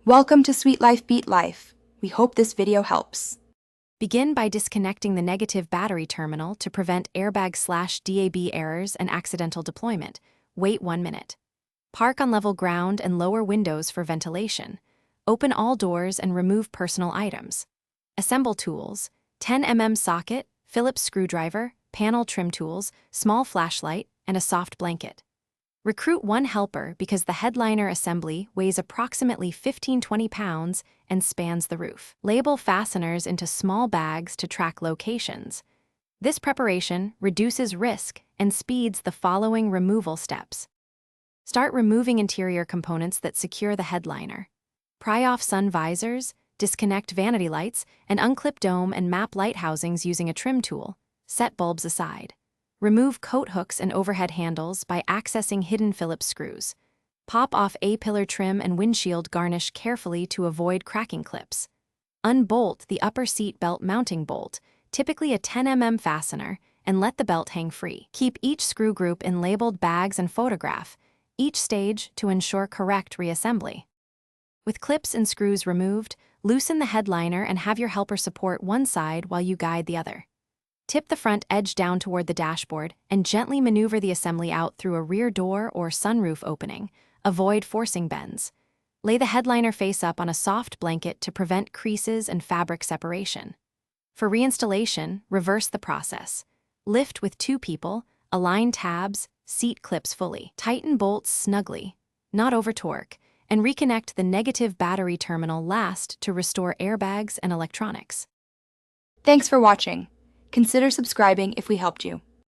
Welcome to Sweet Life Beat Life. We hope this video helps. Begin by disconnecting the negative battery terminal to prevent airbag/DAB errors and accidental deployment. Wait 1 minute. Park on level ground and lower windows for ventilation. Open all doors and remove personal items. Assemble tools: 10 mm socket, Phillips screwdriver, panel trim tools, small flashlight, and a soft blanket. Recruit one helper because the headliner assembly weighs approximately 15–20 pounds and spans the roof. Label fasteners into small bags to track locations. This preparation reduces risk and speeds the following removal steps. Start removing interior components that secure the headliner. Pry off sun visors, disconnect vanity lights, and unclip dome and map light housings using a trim tool. Set bulbs aside. Remove coat hooks and overhead handles by accessing hidden Phillips screws. Pop off A-pillar trim and windshield garnish carefully to avoid cracking clips. Unbolt the upper seat belt mounting bolt, typically a 10 mm fastener, and let the belt hang free. Keep each screw group in labeled bags and photograph each stage to ensure correct reassembly. With clips and screws removed, loosen the headliner and have your helper support one side while you guide the other. Tip the front edge down toward the dashboard and gently maneuver the assembly out through a rear door or sunroof opening. Avoid forcing bends. Lay the headliner face up on a soft blanket to prevent creases and fabric separation. For reinstallation, reverse the process. Lift with 2 people, align tabs, seat clips fully. Tighten bolts snugly, not over torque, and reconnect the negative battery terminal last to restore airbags and electronics. Thanks for watching. Consider subscribing if we helped you.